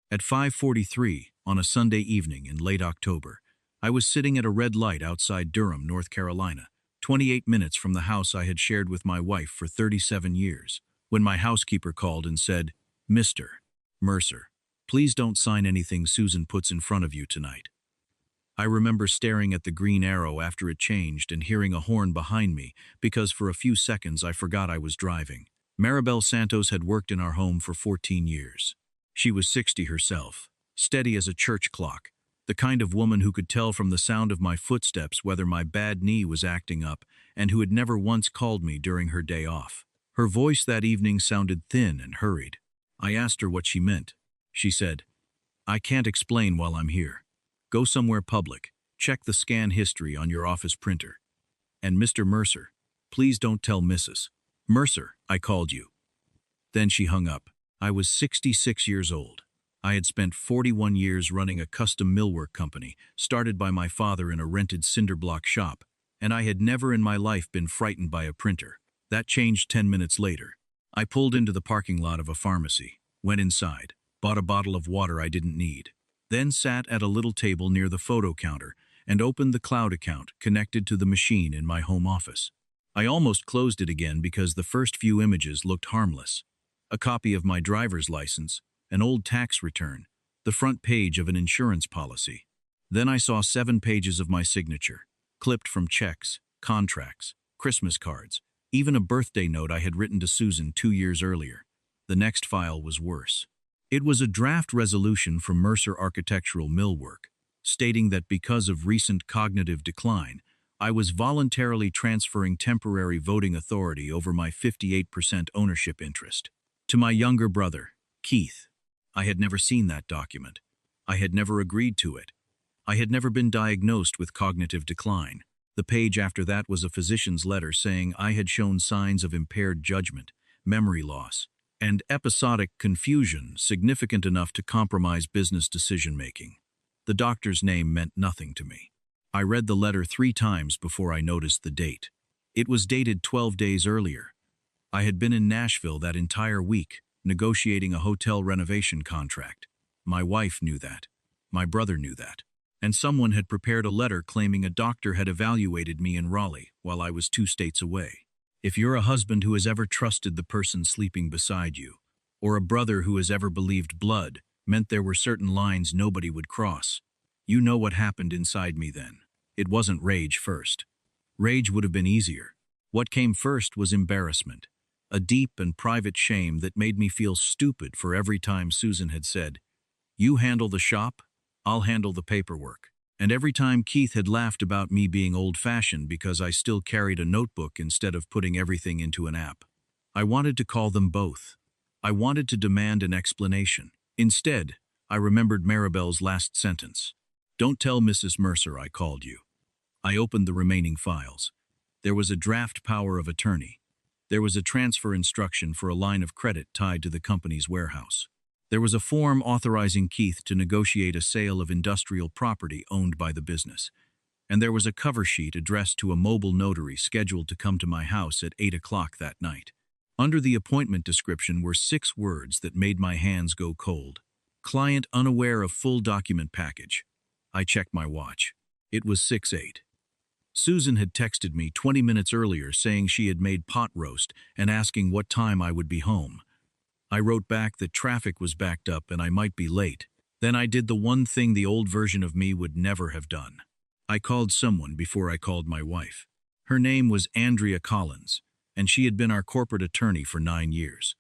At 5:43, on a Sunday evening in late October, I was sitting at a red light outside Durham, North Carolina, 28 minutes from the house I had shared with my wife for 37 years, when my housekeeper called and said, "Mr. Mercer, please don't sign anything Susan puts in front of you tonight." I remember staring at the green arrow after it changed and hearing a horn behind me because for a few seconds I forgot I was driving. Maribel Santos had worked in our home for 14 years. She was 60 herself, steady as a church clock, the kind of woman who could tell from the sound of my footsteps whether my bad knee was acting up and who had never once called me during her day off. Her voice that evening sounded thin and hurried. I asked her what she meant. She said, "I can't explain while I'm here. Go somewhere public, check the scan history on your office printer. And Mr. Mercer, please don't tell Mrs. Mercer I called you." Then she hung up. I was 66 years old. I had spent 41 years running a custom millwork company, started by my father in a rented cinderblock shop, and I had never in my life been frightened by a printer. That changed 10 minutes later. I pulled into the parking lot of a pharmacy, went inside, bought a bottle of water I didn't need, then sat at a little table near the photo counter and opened the cloud account connected to the machine in my home office. I almost closed it again because the first few images looked harmless. A copy of my driver's license, an old tax return, the front page of an insurance policy. Then I saw 7 pages of my signature, clipped from checks, contracts, Christmas cards, even a birthday note I had written to Susan 2 years earlier. The next file was worse. It was a draft resolution from Mercer Architectural Millwork, stating that because of recent cognitive decline, I was voluntarily transferring temporary voting authority over my 58% ownership interest to my younger brother, Keith. I had never seen that document. I had never agreed to it. I had never been diagnosed with cognitive decline. The page after that was a physician's letter saying I had shown signs of impaired judgment, memory loss, and episodic confusion significant enough to compromise business decision-making. The doctor's name meant nothing to me. I read the letter 3 times before I noticed the date. It was dated 12 days earlier. I had been in Nashville that entire week, negotiating a hotel renovation contract. My wife knew that. My brother knew that. And someone had prepared a letter claiming a doctor had evaluated me in Raleigh while I was 2 states away. If you're a husband who has ever trusted the person sleeping beside you, or a brother who has ever believed blood meant there were certain lines nobody would cross, you know what happened inside me then. It wasn't rage first. Rage would have been easier. What came first was embarrassment, a deep and private shame that made me feel stupid for every time Susan had said, "You handle the shop, I'll handle the paperwork." And every time Keith had laughed about me being old-fashioned because I still carried a notebook instead of putting everything into an app. I wanted to call them both. I wanted to demand an explanation. Instead, I remembered Maribel's last sentence. "Don't tell Mrs. Mercer I called you." I opened the remaining files. There was a draft power of attorney. There was a transfer instruction for a line of credit tied to the company's warehouse. There was a form authorizing Keith to negotiate a sale of industrial property owned by the business. And there was a cover sheet addressed to a mobile notary scheduled to come to my house at 8 o'clock that night. Under the appointment description were 6 words that made my hands go cold. Client unaware of full document package. I checked my watch. It was 6:08. Susan had texted me 20 minutes earlier saying she had made pot roast and asking what time I would be home. I wrote back that traffic was backed up and I might be late. Then I did the one thing the old version of me would never have done. I called someone before I called my wife. Her name was Andrea Collins, and she had been our corporate attorney for 9 years.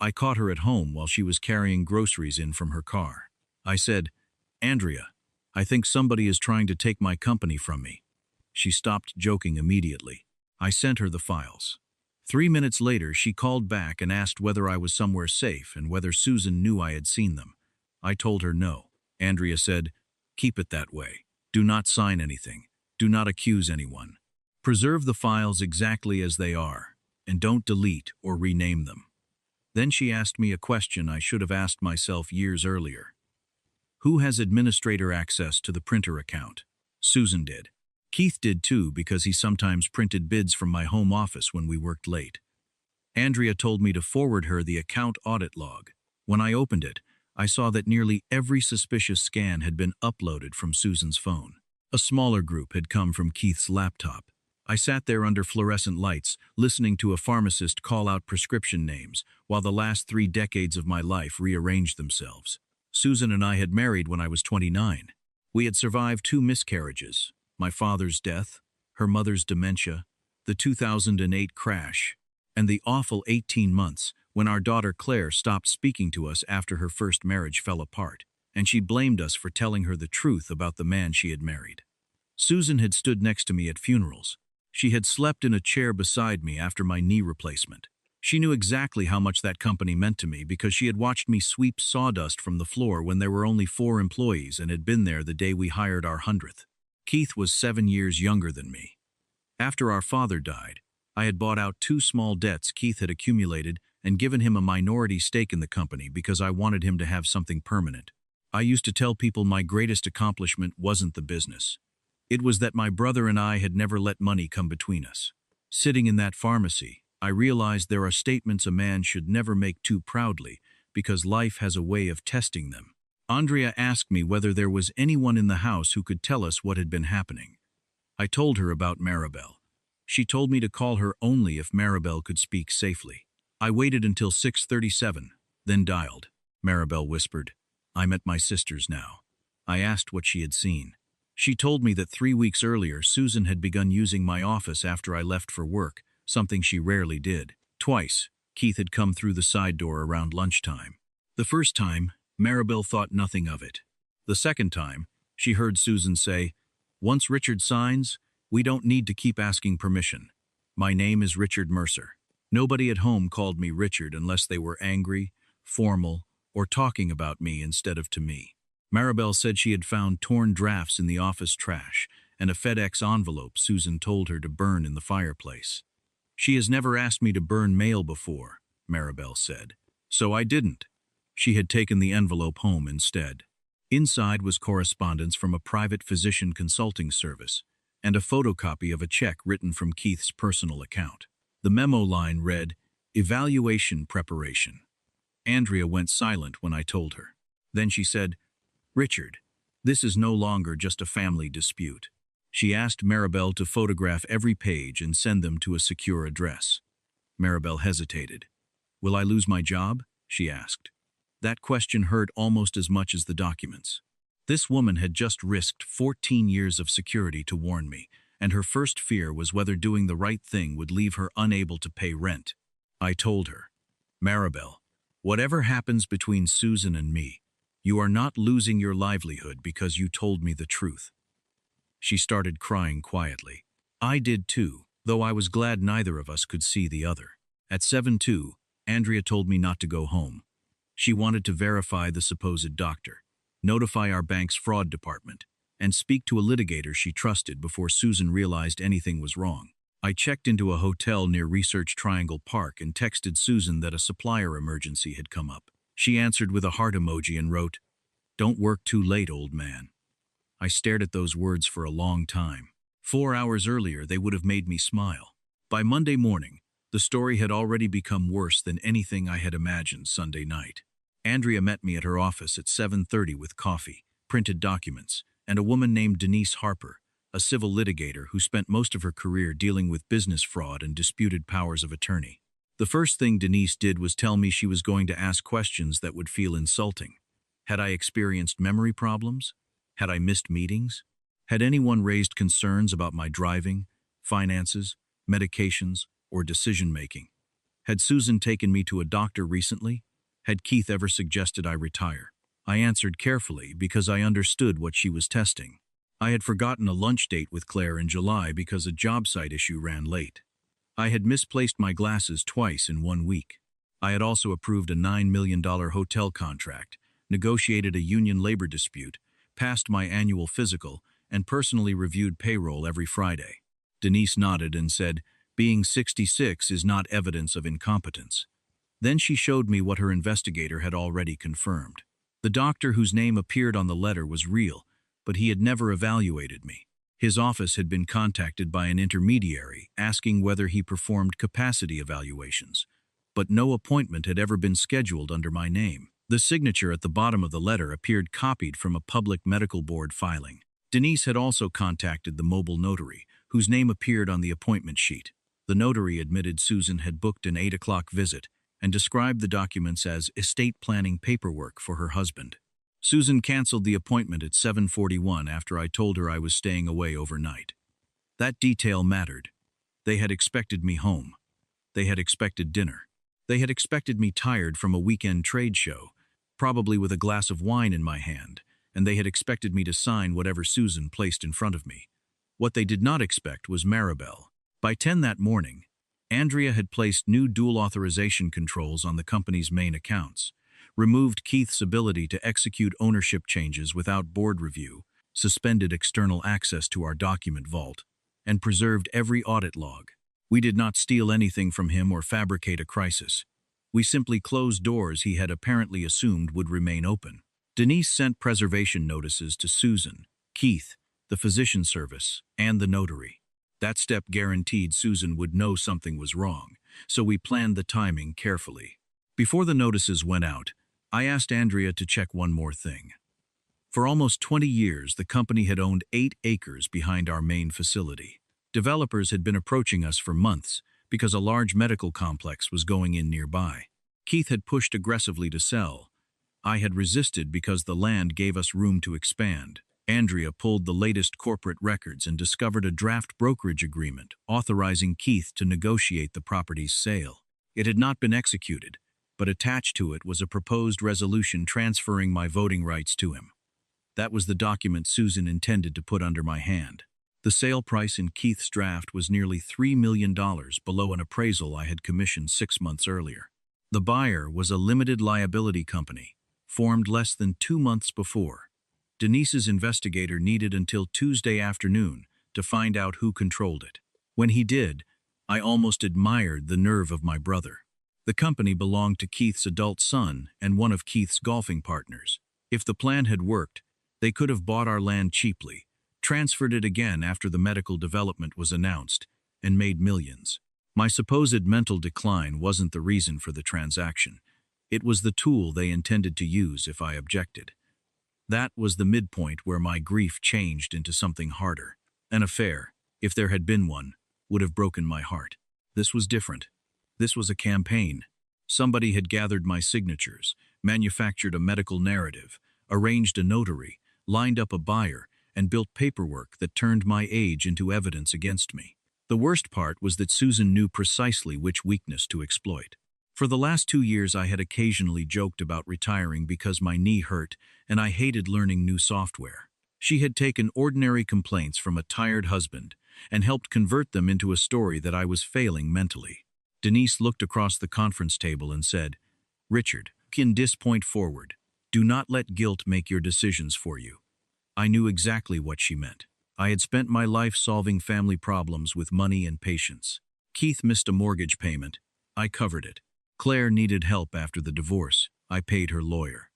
I caught her at home while she was carrying groceries in from her car. I said, "Andrea, I think somebody is trying to take my company from me." She stopped joking immediately. I sent her the files. 3 minutes later, she called back and asked whether I was somewhere safe and whether Susan knew I had seen them. I told her no. Andrea said, "Keep it that way. Do not sign anything. Do not accuse anyone. Preserve the files exactly as they are, and don't delete or rename them." Then she asked me a question I should have asked myself years earlier. Who has administrator access to the printer account? Susan did. Keith did too because he sometimes printed bids from my home office when we worked late. Andrea told me to forward her the account audit log. When I opened it, I saw that nearly every suspicious scan had been uploaded from Susan's phone. A smaller group had come from Keith's laptop. I sat there under fluorescent lights, listening to a pharmacist call out prescription names, while the last 3 decades of my life rearranged themselves. Susan and I had married when I was 29. We had survived 2 miscarriages, my father's death, her mother's dementia, the 2008 crash, and the awful 18 months when our daughter Claire stopped speaking to us after her first marriage fell apart, and she blamed us for telling her the truth about the man she had married. Susan had stood next to me at funerals. She had slept in a chair beside me after my knee replacement. She knew exactly how much that company meant to me because she had watched me sweep sawdust from the floor when there were only 4 employees and had been there the day we hired our 100th. Keith was 7 years younger than me. After our father died, I had bought out 2 small debts Keith had accumulated and given him a minority stake in the company because I wanted him to have something permanent. I used to tell people my greatest accomplishment wasn't the business. It was that my brother and I had never let money come between us. Sitting in that pharmacy, I realized there are statements a man should never make too proudly because life has a way of testing them. Andrea asked me whether there was anyone in the house who could tell us what had been happening. I told her about Maribel. She told me to call her only if Maribel could speak safely. I waited until 6:37, then dialed. Maribel whispered, "I'm at my sister's now." I asked what she had seen. She told me that 3 weeks earlier, Susan had begun using my office after I left for work, something she rarely did. Twice, Keith had come through the side door around lunchtime. The first time, Maribel thought nothing of it. The second time, she heard Susan say, "Once Richard signs, we don't need to keep asking permission. My name is Richard Mercer." Nobody at home called me Richard unless they were angry, formal, or talking about me instead of to me. Maribel said she had found torn drafts in the office trash and a FedEx envelope Susan told her to burn in the fireplace. "She has never asked me to burn mail before," Maribel said, "so I didn't." She had taken the envelope home instead. Inside was correspondence from a private physician consulting service and a photocopy of a check written from Keith's personal account. The memo line read, "Evaluation preparation." Andrea went silent when I told her. Then she said, "Richard, this is no longer just a family dispute." She asked Maribel to photograph every page and send them to a secure address. Maribel hesitated. "Will I lose my job?" she asked. That question hurt almost as much as the documents. This woman had just risked 14 years of security to warn me, and her first fear was whether doing the right thing would leave her unable to pay rent. I told her, "Maribel, whatever happens between Susan and me, you are not losing your livelihood because you told me the truth." She started crying quietly. I did too, though I was glad neither of us could see the other. At 7:02, Andrea told me not to go home. She wanted to verify the supposed doctor, notify our bank's fraud department, and speak to a litigator she trusted before Susan realized anything was wrong. I checked into a hotel near Research Triangle Park and texted Susan that a supplier emergency had come up. She answered with a heart emoji and wrote, "Don't work too late, old man." I stared at those words for a long time. 4 hours earlier, they would have made me smile. By Monday morning, the story had already become worse than anything I had imagined Sunday night. Andrea met me at her office at 7:30 with coffee, printed documents, and a woman named Denise Harper, a civil litigator who spent most of her career dealing with business fraud and disputed powers of attorney. The first thing Denise did was tell me she was going to ask questions that would feel insulting. Had I experienced memory problems? Had I missed meetings? Had anyone raised concerns about my driving, finances, medications, or decision-making? Had Susan taken me to a doctor recently? Had Keith ever suggested I retire? I answered carefully because I understood what she was testing. I had forgotten a lunch date with Claire in July because a job site issue ran late. I had misplaced my glasses twice in 1 week. I had also approved a $9 million hotel contract, negotiated a union labor dispute, passed my annual physical, and personally reviewed payroll every Friday. Denise nodded and said, "Being 66 is not evidence of incompetence." Then she showed me what her investigator had already confirmed. The doctor whose name appeared on the letter was real, but he had never evaluated me. His office had been contacted by an intermediary asking whether he performed capacity evaluations, but no appointment had ever been scheduled under my name. The signature at the bottom of the letter appeared copied from a public medical board filing. Denise had also contacted the mobile notary, whose name appeared on the appointment sheet. The notary admitted Susan had booked an 8 o'clock visit and described the documents as estate planning paperwork for her husband. Susan canceled the appointment at 7:41 after I told her I was staying away overnight. That detail mattered. They had expected me home. They had expected dinner. They had expected me tired from a weekend trade show, probably with a glass of wine in my hand, and they had expected me to sign whatever Susan placed in front of me. What they did not expect was Maribel. By 10 that morning, Andrea had placed new dual authorization controls on the company's main accounts, removed Keith's ability to execute ownership changes without board review, suspended external access to our document vault, and preserved every audit log. We did not steal anything from him or fabricate a crisis. We simply closed doors he had apparently assumed would remain open. Denise sent preservation notices to Susan, Keith, the physician service, and the notary. That step guaranteed Susan would know something was wrong, so we planned the timing carefully. Before the notices went out, I asked Andrea to check one more thing. For almost 20 years, the company had owned 8 acres behind our main facility. Developers had been approaching us for months because a large medical complex was going in nearby. Keith had pushed aggressively to sell. I had resisted because the land gave us room to expand. Andrea pulled the latest corporate records and discovered a draft brokerage agreement authorizing Keith to negotiate the property's sale. It had not been executed, but attached to it was a proposed resolution transferring my voting rights to him. That was the document Susan intended to put under my hand. The sale price in Keith's draft was nearly $3 million below an appraisal I had commissioned 6 months earlier. The buyer was a limited liability company, formed less than 2 months before. Denise's investigator needed until Tuesday afternoon to find out who controlled it. When he did, I almost admired the nerve of my brother. The company belonged to Keith's adult son and one of Keith's golfing partners. If the plan had worked, they could have bought our land cheaply, transferred it again after the medical development was announced, and made millions. My supposed mental decline wasn't the reason for the transaction. It was the tool they intended to use if I objected. That was the midpoint where my grief changed into something harder. An affair, if there had been one, would have broken my heart. This was different. This was a campaign. Somebody had gathered my signatures, manufactured a medical narrative, arranged a notary, lined up a buyer, and built paperwork that turned my age into evidence against me. The worst part was that Susan knew precisely which weakness to exploit. For the last 2 years I had occasionally joked about retiring because my knee hurt and I hated learning new software. She had taken ordinary complaints from a tired husband and helped convert them into a story that I was failing mentally. Denise looked across the conference table and said, "Richard, in this point forward, do not let guilt make your decisions for you." I knew exactly what she meant. I had spent my life solving family problems with money and patience. Keith missed a mortgage payment. I covered it. Claire needed help after the divorce. I paid her lawyer.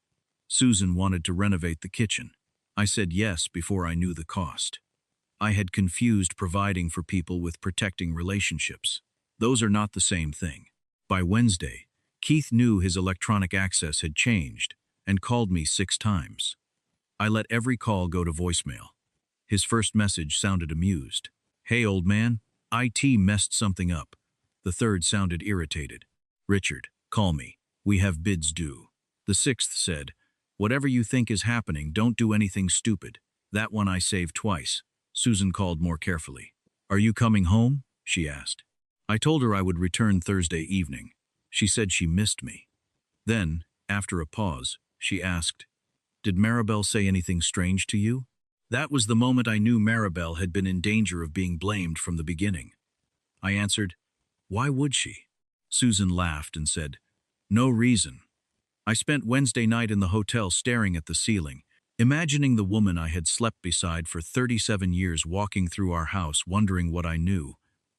Susan wanted to renovate the kitchen. I said yes before I knew the cost. I had confused providing for people with protecting relationships. Those are not the same thing. By Wednesday, Keith knew his electronic access had changed and called me 6 times. I let every call go to voicemail. His first message sounded amused. "Hey, old man, IT messed something up." The third sounded irritated. "Richard, call me. We have bids due." The sixth said, "Whatever you think is happening, don't do anything stupid." That one I saved twice. Susan called more carefully. "Are you coming home?" she asked. I told her I would return Thursday evening. She said she missed me. Then, after a pause, she asked, "Did Maribel say anything strange to you?" That was the moment I knew Maribel had been in danger of being blamed from the beginning. I answered, "Why would she?" Susan laughed and said, "No reason." I spent Wednesday night in the hotel staring at the ceiling, imagining the woman I had slept beside for 37 years walking through our house wondering what I knew.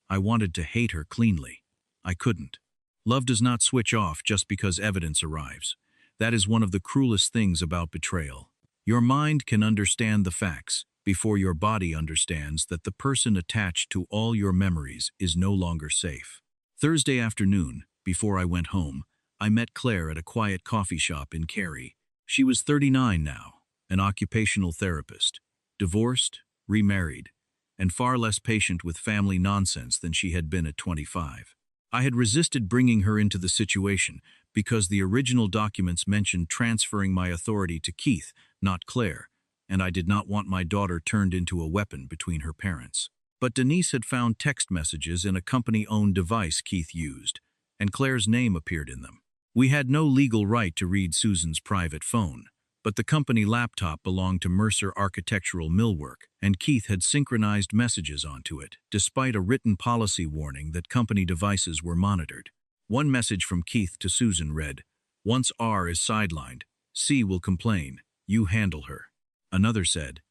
I wanted to hate her cleanly. I couldn't. Love does not switch off just because evidence arrives. That is one of the cruelest things about betrayal. Your mind can understand the facts before your body understands that the person attached to all your memories is no longer safe. Thursday afternoon, before I went home, I met Claire at a quiet coffee shop in Cary. She was 39 now, an occupational therapist, divorced, remarried, and far less patient with family nonsense than she had been at 25. I had resisted bringing her into the situation because the original documents mentioned transferring my authority to Keith, not Claire, and I did not want my daughter turned into a weapon between her parents. But Denise had found text messages in a company-owned device Keith used, and Claire's name appeared in them. We had no legal right to read Susan's private phone, but the company laptop belonged to Mercer Architectural Millwork, and Keith had synchronized messages onto it, despite a written policy warning that company devices were monitored. One message from Keith to Susan read, "Once R is sidelined, C will complain. You handle her." Another said,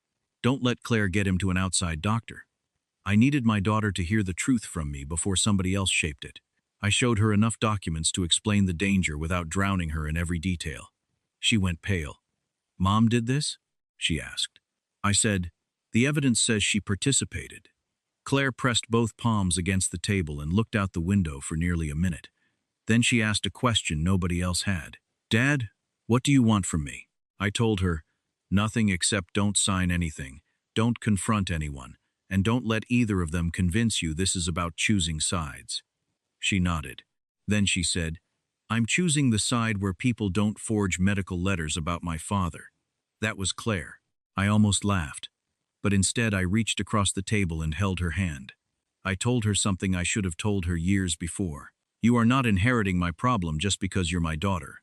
"Don't let Claire get him to an outside doctor." I needed my daughter to hear the truth from me before somebody else shaped it. I showed her enough documents to explain the danger without drowning her in every detail. She went pale. "Mom did this?" she asked. I said, "The evidence says she participated." Claire pressed both palms against the table and looked out the window for nearly a minute. Then she asked a question nobody else had. "Dad, what do you want from me?" I told her, "Nothing except don't sign anything, don't confront anyone, and don't let either of them convince you this is about choosing sides." She nodded. Then she said, "I'm choosing the side where people don't forge medical letters about my father." That was Claire. I almost laughed, but instead I reached across the table and held her hand. I told her something I should have told her years before. "You are not inheriting my problem just because you're my daughter."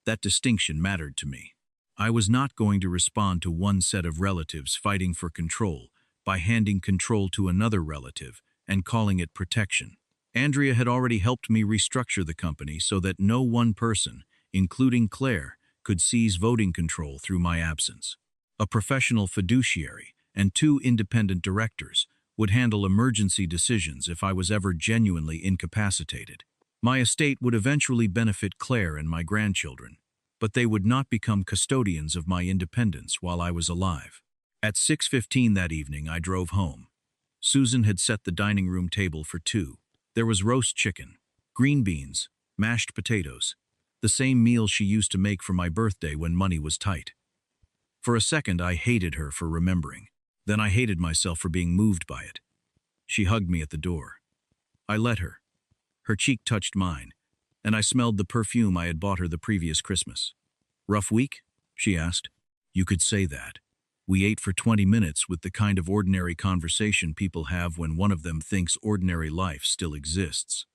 That distinction mattered to me. I was not going to respond to one set of relatives fighting for control by handing control to another relative and calling it protection. Andrea had already helped me restructure the company so that no one person, including Claire, could seize voting control through my absence. A professional fiduciary and 2 independent directors would handle emergency decisions if I was ever genuinely incapacitated. My estate would eventually benefit Claire and my grandchildren, but they would not become custodians of my independence while I was alive. At 6:15 that evening, I drove home. Susan had set the dining room table for 2. There was roast chicken, green beans, mashed potatoes, the same meal she used to make for my birthday when money was tight. For a second, I hated her for remembering. Then I hated myself for being moved by it. She hugged me at the door. I let her. Her cheek touched mine, and I smelled the perfume I had bought her the previous Christmas. "Rough week?" she asked. "You could say that." We ate for 20 minutes with the kind of ordinary conversation people have when one of them thinks ordinary life still exists.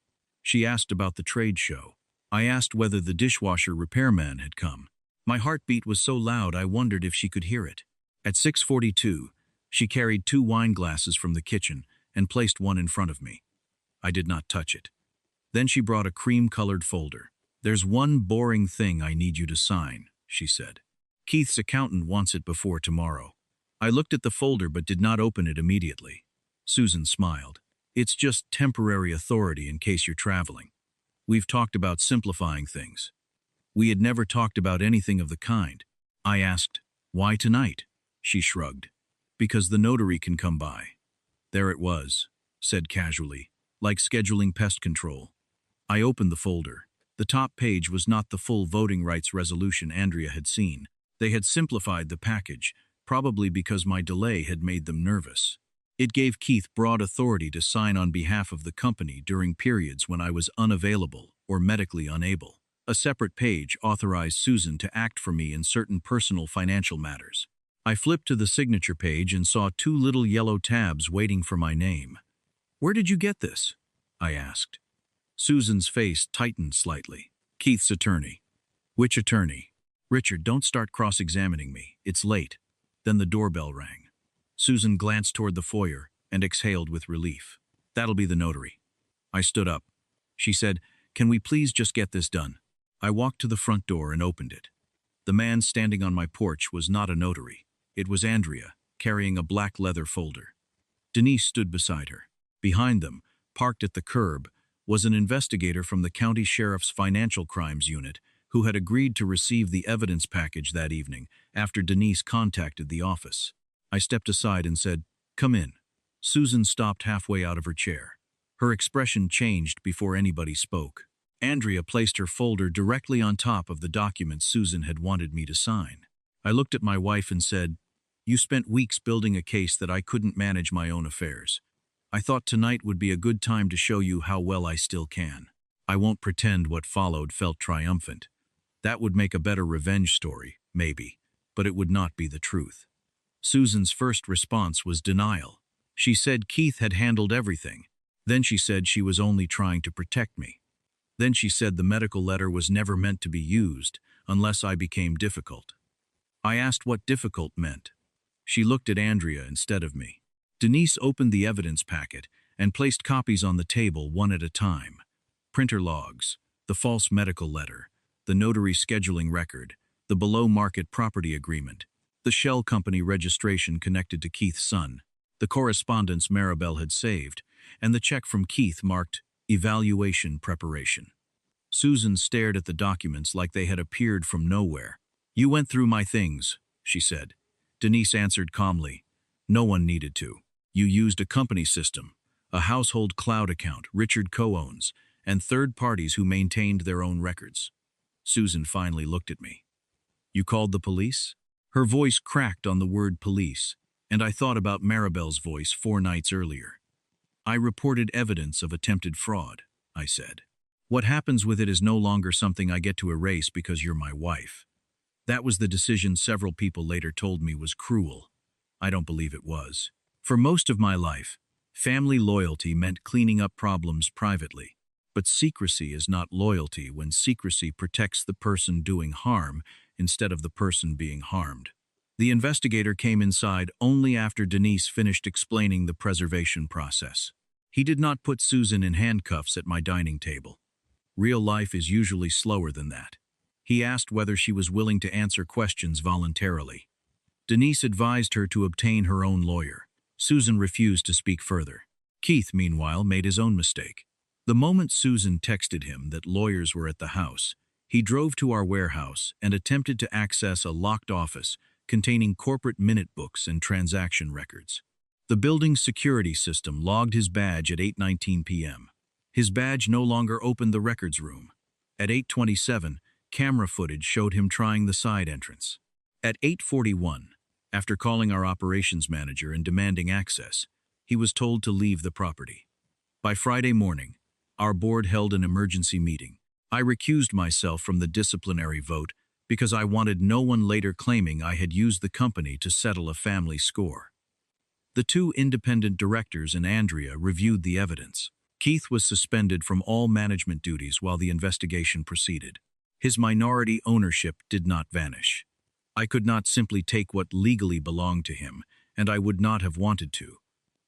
She asked about the trade show. I asked whether the dishwasher repairman had come. My heartbeat was so loud I wondered if she could hear it. At 6:42, she carried 2 wine glasses from the kitchen and placed one in front of me. I did not touch it. Then she brought a cream-colored folder. "There's one boring thing I need you to sign," she said. "Keith's accountant wants it before tomorrow." I looked at the folder but did not open it immediately. Susan smiled. "It's just temporary authority in case you're traveling. We've talked about simplifying things." We had never talked about anything of the kind. I asked, "Why tonight?" She shrugged. "Because the notary can come by." There it was, said casually, like scheduling pest control. I opened the folder. The top page was not the full voting rights resolution Andrea had seen. They had simplified the package, probably because my delay had made them nervous. It gave Keith broad authority to sign on behalf of the company during periods when I was unavailable or medically unable. A separate page authorized Susan to act for me in certain personal financial matters. I flipped to the signature page and saw 2 little yellow tabs waiting for my name. "Where did you get this?" I asked. Susan's face tightened slightly. "Keith's attorney." "Which attorney?" "Richard, don't start cross-examining me. It's late." Then the doorbell rang. Susan glanced toward the foyer and exhaled with relief. "That'll be the notary." I stood up. She said, "Can we please just get this done?" I walked to the front door and opened it. The man standing on my porch was not a notary. It was Andrea, carrying a black leather folder. Denise stood beside her. Behind them, parked at the curb, was an investigator from the county sheriff's financial crimes unit who had agreed to receive the evidence package that evening after Denise contacted the office. I stepped aside and said, "Come in." Susan stopped halfway out of her chair. Her expression changed before anybody spoke. Andrea placed her folder directly on top of the document Susan had wanted me to sign. I looked at my wife and said, "You spent weeks building a case that I couldn't manage my own affairs. I thought tonight would be a good time to show you how well I still can." I won't pretend what followed felt triumphant. That would make a better revenge story, maybe, but it would not be the truth. Susan's first response was denial. She said Keith had handled everything. Then she said she was only trying to protect me. Then she said the medical letter was never meant to be used unless I became difficult. I asked what difficult meant. She looked at Andrea instead of me. Denise opened the evidence packet and placed copies on the table one at a time. Printer logs, the false medical letter, the notary scheduling record, the below-market property agreement, the shell company registration connected to Keith's son, the correspondence Maribel had saved, and the check from Keith marked evaluation preparation. Susan stared at the documents like they had appeared from nowhere. "You went through my things," she said. Denise answered calmly, "No one needed to. You used a company system, a household cloud account Richard co-owns, and third parties who maintained their own records." Susan finally looked at me. "You called the police?" Her voice cracked on the word police, and I thought about Maribel's voice 4 nights earlier. "I reported evidence of attempted fraud," I said. "What happens with it is no longer something I get to erase because you're my wife." That was the decision several people later told me was cruel. I don't believe it was. For most of my life, family loyalty meant cleaning up problems privately. But secrecy is not loyalty when secrecy protects the person doing harm instead of the person being harmed. The investigator came inside only after Denise finished explaining the preservation process. He did not put Susan in handcuffs at my dining table. Real life is usually slower than that. He asked whether she was willing to answer questions voluntarily. Denise advised her to obtain her own lawyer. Susan refused to speak further. Keith, meanwhile, made his own mistake. The moment Susan texted him that lawyers were at the house, he drove to our warehouse and attempted to access a locked office containing corporate minute books and transaction records. The building's security system logged his badge at 8:19 p.m. His badge no longer opened the records room. At 8:27, camera footage showed him trying the side entrance. At 8:41, after calling our operations manager and demanding access, he was told to leave the property. By Friday morning, our board held an emergency meeting. I recused myself from the disciplinary vote because I wanted no one later claiming I had used the company to settle a family score. The 2 independent directors and Andrea reviewed the evidence. Keith was suspended from all management duties while the investigation proceeded. His minority ownership did not vanish. I could not simply take what legally belonged to him, and I would not have wanted to.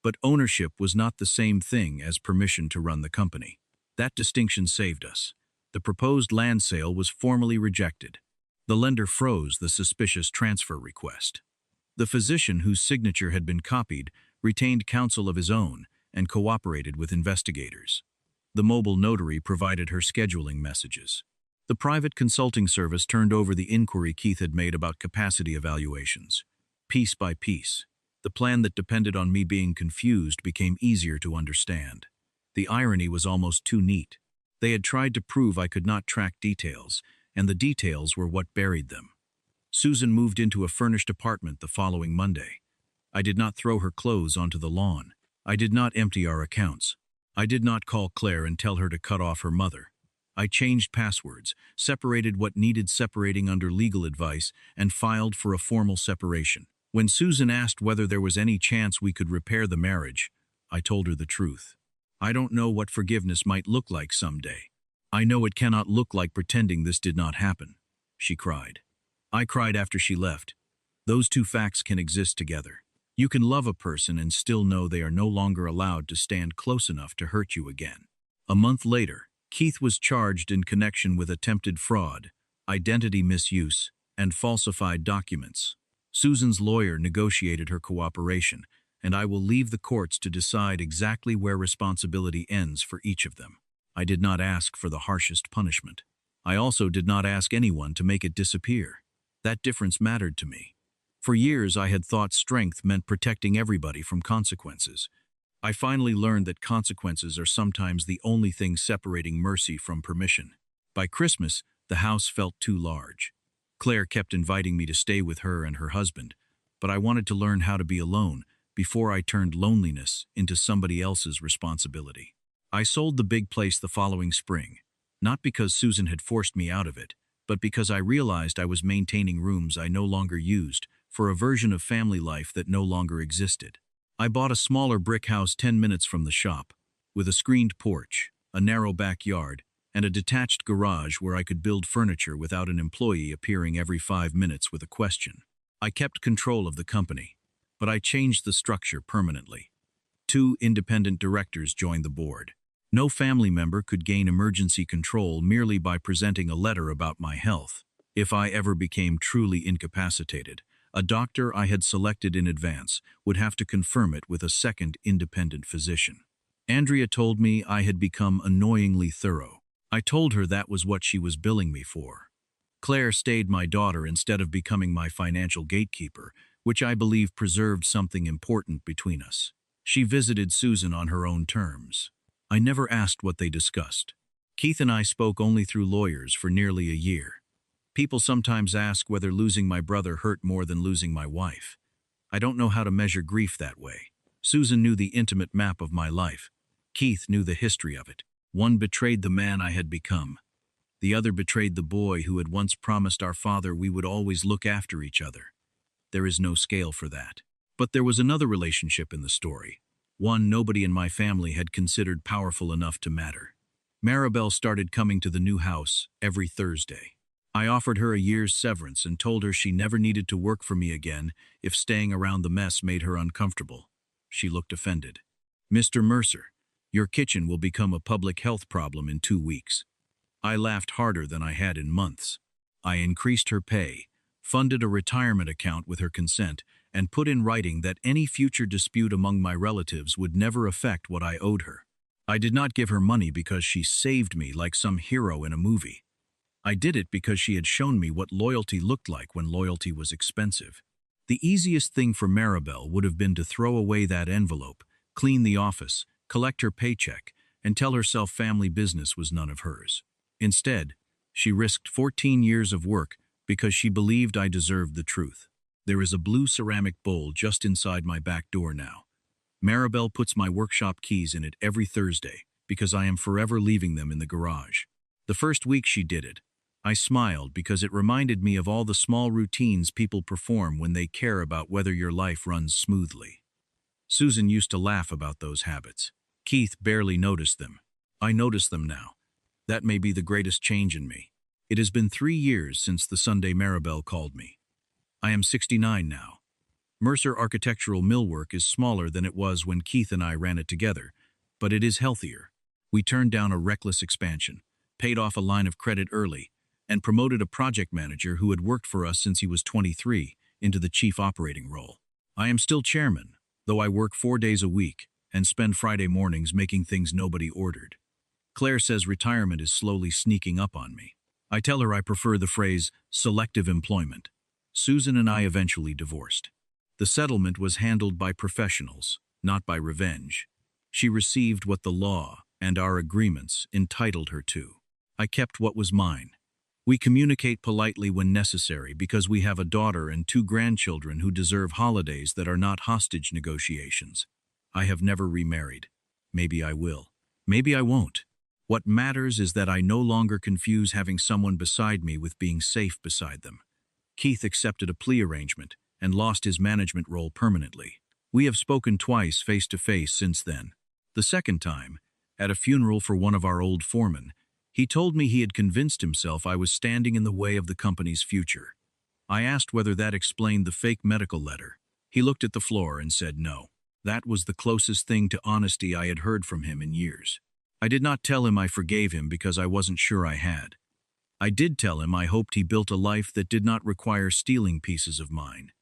But ownership was not the same thing as permission to run the company. That distinction saved us. The proposed land sale was formally rejected. The lender froze the suspicious transfer request. The physician whose signature had been copied retained counsel of his own and cooperated with investigators. The mobile notary provided her scheduling messages. The private consulting service turned over the inquiry Keith had made about capacity evaluations. Piece by piece, the plan that depended on me being confused became easier to understand. The irony was almost too neat. They had tried to prove I could not track details, and the details were what buried them. Susan moved into a furnished apartment the following Monday. I did not throw her clothes onto the lawn. I did not empty our accounts. I did not call Claire and tell her to cut off her mother. I changed passwords, separated what needed separating under legal advice, and filed for a formal separation. When Susan asked whether there was any chance we could repair the marriage, I told her the truth. I don't know what forgiveness might look like someday. I know it cannot look like pretending this did not happen, she cried. I cried after she left. Those 2 facts can exist together. You can love a person and still know they are no longer allowed to stand close enough to hurt you again. A month later, Keith was charged in connection with attempted fraud, identity misuse, and falsified documents. Susan's lawyer negotiated her cooperation, and I will leave the courts to decide exactly where responsibility ends for each of them. I did not ask for the harshest punishment. I also did not ask anyone to make it disappear. That difference mattered to me. For years I had thought strength meant protecting everybody from consequences. I finally learned that consequences are sometimes the only thing separating mercy from permission. By Christmas, the house felt too large. Claire kept inviting me to stay with her and her husband, but I wanted to learn how to be alone before I turned loneliness into somebody else's responsibility. I sold the big place the following spring, not because Susan had forced me out of it, but because I realized I was maintaining rooms I no longer used for a version of family life that no longer existed. I bought a smaller brick house 10 minutes from the shop, with a screened porch, a narrow backyard, and a detached garage where I could build furniture without an employee appearing every 5 minutes with a question. I kept control of the company, but I changed the structure permanently. 2 independent directors joined the board. No family member could gain emergency control merely by presenting a letter about my health. If I ever became truly incapacitated, a doctor I had selected in advance would have to confirm it with a second independent physician. Andrea told me I had become annoyingly thorough. I told her that was what she was billing me for. Claire stayed my daughter instead of becoming my financial gatekeeper, which I believe preserved something important between us. She visited Susan on her own terms. I never asked what they discussed. Keith and I spoke only through lawyers for nearly a year. People sometimes ask whether losing my brother hurt more than losing my wife. I don't know how to measure grief that way. Susan knew the intimate map of my life. Keith knew the history of it. One betrayed the man I had become. The other betrayed the boy who had once promised our father we would always look after each other. There is no scale for that. But there was another relationship in the story. One nobody in my family had considered powerful enough to matter. Maribel started coming to the new house every Thursday. I offered her a year's severance and told her she never needed to work for me again if staying around the mess made her uncomfortable. She looked offended. "Mr. Mercer, your kitchen will become a public health problem in 2 weeks." I laughed harder than I had in months. I increased her pay, funded a retirement account with her consent, and put in writing that any future dispute among my relatives would never affect what I owed her. I did not give her money because she saved me like some hero in a movie. I did it because she had shown me what loyalty looked like when loyalty was expensive. The easiest thing for Maribel would have been to throw away that envelope, clean the office, collect her paycheck, and tell herself family business was none of hers. Instead, she risked 14 years of work because she believed I deserved the truth. There is a blue ceramic bowl just inside my back door now. Maribel puts my workshop keys in it every Thursday because I am forever leaving them in the garage. The first week she did it, I smiled because it reminded me of all the small routines people perform when they care about whether your life runs smoothly. Susan used to laugh about those habits. Keith barely noticed them. I notice them now. That may be the greatest change in me. It has been 3 years since the Sunday Maribel called me. I am 69 now. Mercer architectural millwork is smaller than it was when Keith and I ran it together, but it is healthier. We turned down a reckless expansion, paid off a line of credit early, and promoted a project manager who had worked for us since he was 23 into the chief operating role. I am still chairman, though I work 4 days a week and spend Friday mornings making things nobody ordered. Claire says retirement is slowly sneaking up on me. I tell her I prefer the phrase selective employment. Susan and I eventually divorced. The settlement was handled by professionals, not by revenge. She received what the law and our agreements entitled her to. I kept what was mine. We communicate politely when necessary because we have a daughter and 2 grandchildren who deserve holidays that are not hostage negotiations. I have never remarried. Maybe I will. Maybe I won't. What matters is that I no longer confuse having someone beside me with being safe beside them. Keith accepted a plea arrangement and lost his management role permanently. We have spoken twice face-to-face since then. The second time, at a funeral for one of our old foremen, he told me he had convinced himself I was standing in the way of the company's future. I asked whether that explained the fake medical letter. He looked at the floor and said no. That was the closest thing to honesty I had heard from him in years. I did not tell him I forgave him because I wasn't sure I had. I did tell him I hoped he built a life that did not require stealing pieces of mine.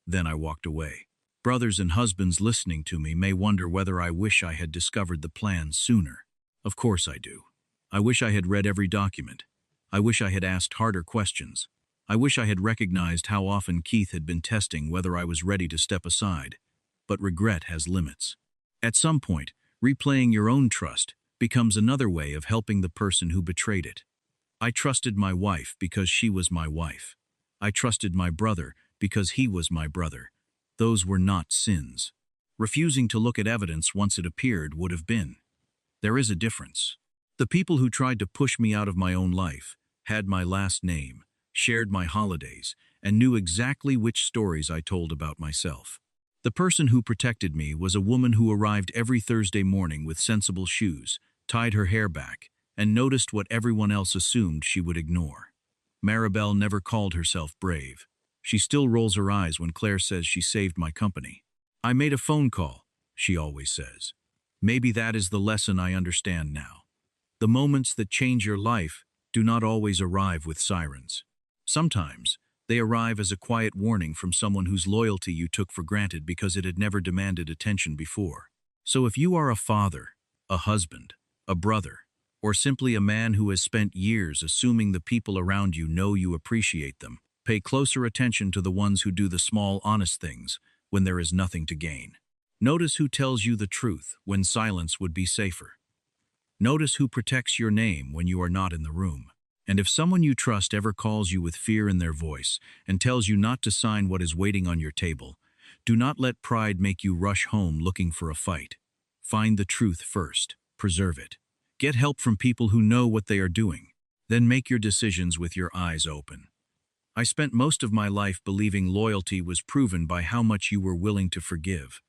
Then I walked away. Brothers and husbands listening to me may wonder whether I wish I had discovered the plan sooner. Of course I do. I wish I had read every document. I wish I had asked harder questions. I wish I had recognized how often Keith had been testing whether I was ready to step aside. But regret has limits. At some point, replaying your own trust becomes another way of helping the person who betrayed it. I trusted my wife because she was my wife. I trusted my brother because he was my brother. Those were not sins. Refusing to look at evidence once it appeared would have been. There is a difference. The people who tried to push me out of my own life had my last name, shared my holidays, and knew exactly which stories I told about myself. The person who protected me was a woman who arrived every Thursday morning with sensible shoes, tied her hair back, and noticed what everyone else assumed she would ignore. Maribel never called herself brave. She still rolls her eyes when Claire says she saved my company. I made a phone call, she always says. Maybe that is the lesson I understand now. The moments that change your life do not always arrive with sirens. Sometimes, they arrive as a quiet warning from someone whose loyalty you took for granted because it had never demanded attention before. So if you are a father, a husband, a brother, or simply a man who has spent years assuming the people around you know you appreciate them, pay closer attention to the ones who do the small, honest things when there is nothing to gain. Notice who tells you the truth when silence would be safer. Notice who protects your name when you are not in the room. And if someone you trust ever calls you with fear in their voice and tells you not to sign what is waiting on your table, do not let pride make you rush home looking for a fight. Find the truth first. Preserve it. Get help from people who know what they are doing. Then make your decisions with your eyes open. I spent most of my life believing loyalty was proven by how much you were willing to forgive.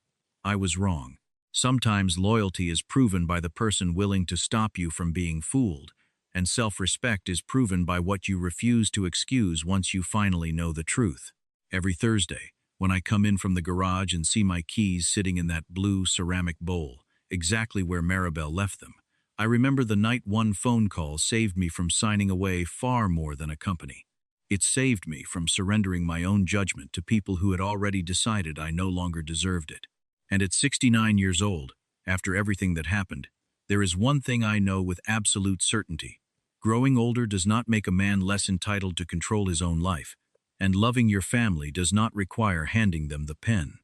I was wrong. Sometimes loyalty is proven by the person willing to stop you from being fooled, and self-respect is proven by what you refuse to excuse once you finally know the truth. Every Thursday, when I come in from the garage and see my keys sitting in that blue ceramic bowl, exactly where Maribel left them, I remember the night one phone call saved me from signing away far more than a company. It saved me from surrendering my own judgment to people who had already decided I no longer deserved it. And at 69 years old, after everything that happened, there is one thing I know with absolute certainty. Growing older does not make a man less entitled to control his own life, and loving your family does not require handing them the pen.